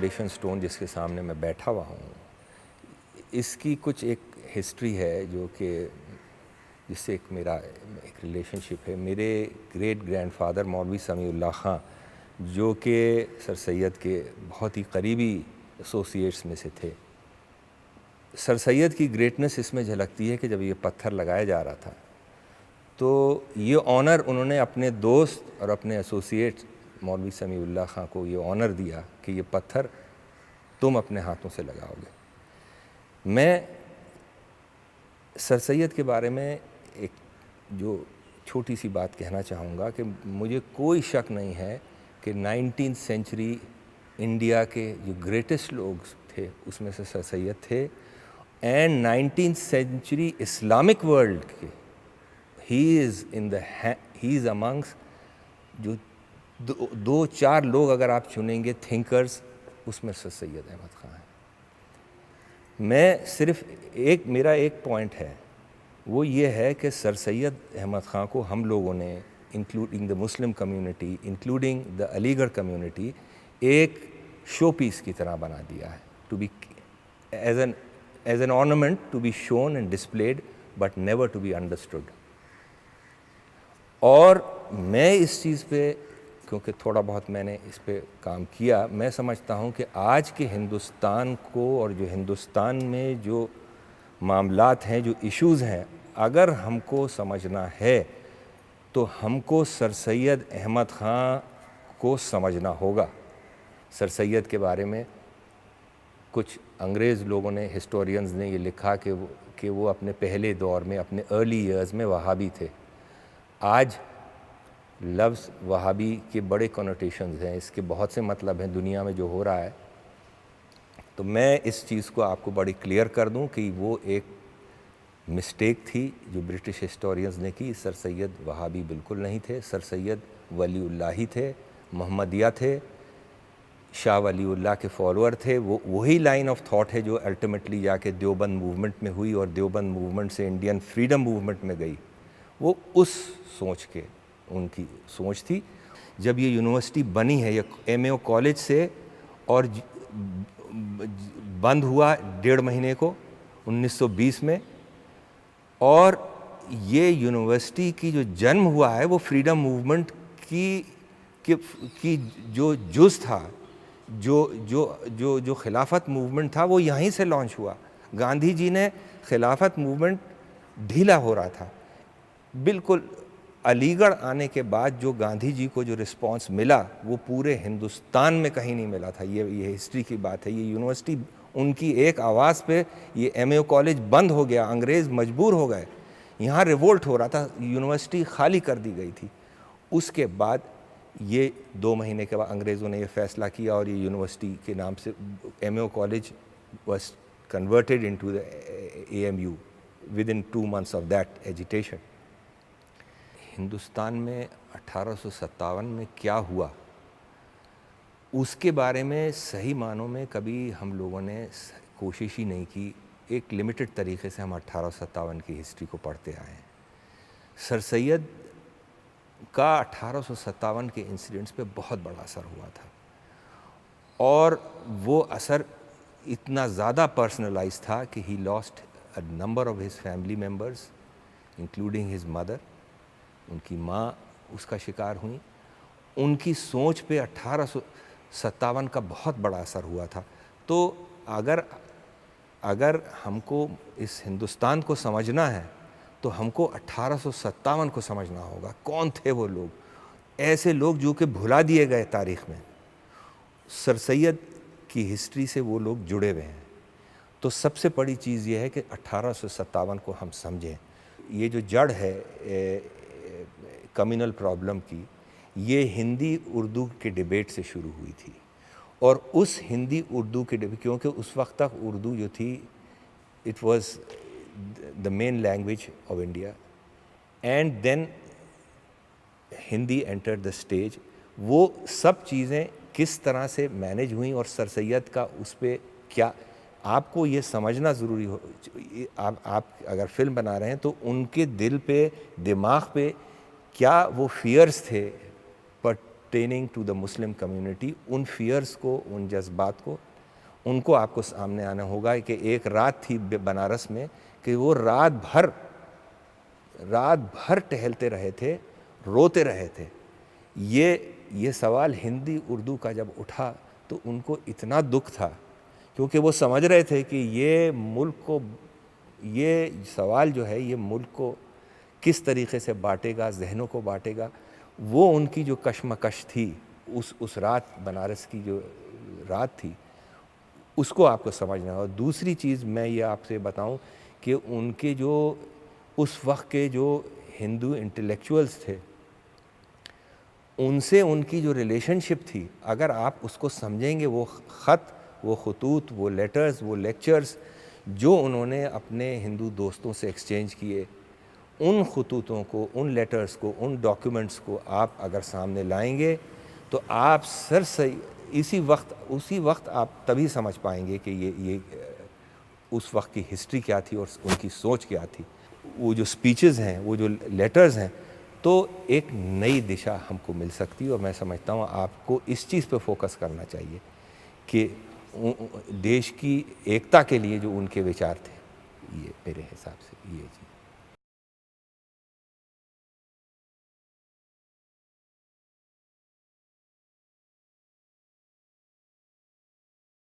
Foundation stone جس کے سامنے میں بیٹھا ہوا ہوں، اس کی کچھ ایک ہسٹری ہے جو کہ جس سے میرا ایک ریلیشن شپ ہے. میرے گریٹ گرینڈ فادر مولوی سمیع اللہ خان جو کہ سر سید کے بہت ہی قریبی ایسوسیٹس میں سے تھے. سر سید کی گریٹنس اس میں جھلکتی ہے کہ جب یہ پتھر لگایا جا رہا تھا تو یہ آنر انہوں نے اپنے دوست اور اپنے ایسوسیٹ مولوی سمیع اللہ خان کو یہ آنر دیا کہ یہ پتھر تم اپنے ہاتھوں سے لگاؤ گے. میں سر سید کے بارے میں ایک جو چھوٹی سی بات کہنا چاہوں گا کہ مجھے کوئی شک نہیں ہے کہ 19th سینچری انڈیا کے جو گریٹسٹ لوگ تھے اس میں سے سر سید تھے، and 19th century Islamic world کے ہی از امنگس جو دو چار لوگ اگر آپ چنیں گے تھنکرز، اس میں سر سید احمد خان ہیں. میں صرف میرا ایک پوائنٹ ہے، وہ یہ ہے کہ سر سید احمد خان کو ہم لوگوں نے including the Muslim community, including the Aligarh community, ایک شو پیس کی طرح بنا دیا ہے، to be as an ornament to be shown and displayed but never to be understood. اور میں اس چیز پہ کیونکہ تھوڑا بہت میں نے اس پہ کام کیا، میں سمجھتا ہوں کہ آج کے ہندوستان کو اور جو ہندوستان میں جو معاملات ہیں، جو ایشوز ہیں، اگر ہم کو سمجھنا ہے تو ہم کو سر سید احمد خان کو سمجھنا ہوگا. سر سید کے بارے میں کچھ انگریز لوگوں نے، ہسٹورینز نے یہ لکھا کہ وہ اپنے پہلے دور میں، اپنے ارلی ایئرز میں وہابی تھے. آج لفظ وہابی کے بڑے کنوٹیشنز ہیں، اس کے بہت سے مطلب ہیں دنیا میں جو ہو رہا ہے. تو میں اس چیز کو آپ کو بڑی کلیئر کر دوں کہ وہ ایک مسٹیک تھی جو برٹش ہسٹورینز نے کی. سر سید وہابی بالکل نہیں تھے. سر سید ولی اللہ ہی تھے، محمدیہ تھے، شاہ ولی اللہ کے فالوور تھے. وہی لائن آف تھاٹ ہے جو الٹیمیٹلی جا کے دیوبند موومنٹ میں ہوئی اور دیوبند موومنٹ سے انڈین فریڈم موومنٹ میں گئی. وہ اس سوچ کے ان کی سوچ تھی. جب یہ یونیورسٹی بنی ہے، یہ ایم اے او کالج سے اور بند ہوا 1.5 مہینے کو 1920 میں، اور یہ یونیورسٹی کی جو جنم ہوا ہے وہ فریڈم موومنٹ کی جو جز تھا، جو خلافت موومنٹ تھا، وہ یہیں سے لانچ ہوا. گاندھی جی نے خلافت موومنٹ ڈھیلا ہو رہا تھا بالکل. علی گڑھ آنے کے بعد جو گاندھی جی کو جو رسپانس ملا وہ پورے ہندوستان میں کہیں نہیں ملا تھا. یہ ہسٹری کی بات ہے. یہ یونیورسٹی ان کی ایک آواز پہ یہ ایم اے او کالج بند ہو گیا. انگریز مجبور ہو گئے، یہاں ریولٹ ہو رہا تھا، یونیورسٹی خالی کر دی گئی تھی. اس کے بعد یہ 2 مہینے کے بعد انگریزوں نے یہ فیصلہ کیا اور یہ یونیورسٹی کے نام سے M A O college was converted into the A M U within 2 months of that agitation. Hindustan میں 1857 میں کیا ہوا اس کے بارے میں صحیح معنوں میں کبھی ہم لوگوں نے کوشش ہی نہیں کی. ایک لمیٹڈ طریقے سے ہم 1857 کی ہسٹری کو پڑھتے آئے ہیں. سر سید کا 1857 کے انسیڈنٹس پہ بہت بڑا اثر ہوا تھا، اور وہ اثر اتنا زیادہ پرسنلائز تھا کہ he lost a number of his family members including his mother. ان کی ماں اس کا شکار ہوئیں. ان کی سوچ پہ 1857 کا بہت بڑا اثر ہوا تھا. تو اگر ہم کو اس ہندوستان کو سمجھنا ہے تو ہم کو 1857 کو سمجھنا ہوگا. کون تھے وہ لوگ؟ ایسے لوگ جو کہ بھلا دیے گئے تاریخ میں. سر سید کی ہسٹری سے وہ لوگ جڑے ہوئے ہیں. تو سب سے بڑی چیز یہ ہے کہ 1857 کو ہم سمجھیں. یہ جو جڑ ہے کمیونل پرابلم کی، یہ ہندی اردو کے ڈیبیٹ سے شروع ہوئی تھی. اور اس ہندی اردو کے ڈیبیٹ، کیونکہ اس وقت تک اردو جو تھی it was the main language of India, and then Hindi enter the stage. وہ سب چیزیں کس طرح سے مینیج ہوئیں اور سر سید کا اس پہ کیا، آپ کو یہ سمجھنا ضروری ہو. آپ اگر فلم بنا رہے ہیں تو ان کے دل پہ، دماغ پہ کیا وہ فیئرز تھے pertaining to the Muslim community, ان فیئرس کو, ان جذبات کو, ان کو آپ کو سامنے آنا ہوگا کہ ایک رات تھی بنارس میں کہ وہ رات بھر ٹہلتے رہے تھے, روتے رہے تھے. یہ سوال ہندی اردو کا جب اٹھا تو ان کو اتنا دکھ تھا, کیونکہ وہ سمجھ رہے تھے کہ یہ ملک کو, یہ سوال جو ہے یہ ملک کو کس طریقے سے بانٹے گا, ذہنوں کو بانٹے گا. وہ ان کی جو کشمکش تھی اس رات, بنارس کی جو رات تھی, اس کو آپ کو سمجھنا ہے. اور دوسری چیز میں یہ آپ سے بتاؤں کہ ان کے جو اس وقت کے جو ہندو انٹلیکچوئلس تھے, ان سے ان کی جو ریلیشن شپ تھی, اگر آپ اس کو سمجھیں گے, وہ خط, وہ خطوط, وہ لیٹرز, وہ لیکچرز جو انہوں نے اپنے ہندو دوستوں سے ایکسچینج کیے, ان خطوطوں کو, ان لیٹرز کو, ان ڈاکیومنٹس کو آپ اگر سامنے لائیں گے تو آپ اسی وقت آپ تبھی سمجھ پائیں گے کہ یہ اس وقت کی ہسٹری کیا تھی اور ان کی سوچ کیا تھی. وہ جو سپیچز ہیں, وہ جو لیٹرز ہیں, تو ایک نئی دشا ہم کو مل سکتی ہے. اور میں سمجھتا ہوں آپ کو اس چیز پہ فوکس کرنا چاہیے کہ دیش کی ایکتا کے لیے جو ان کے وچار تھے, یہ میرے حساب سے یہ چیز.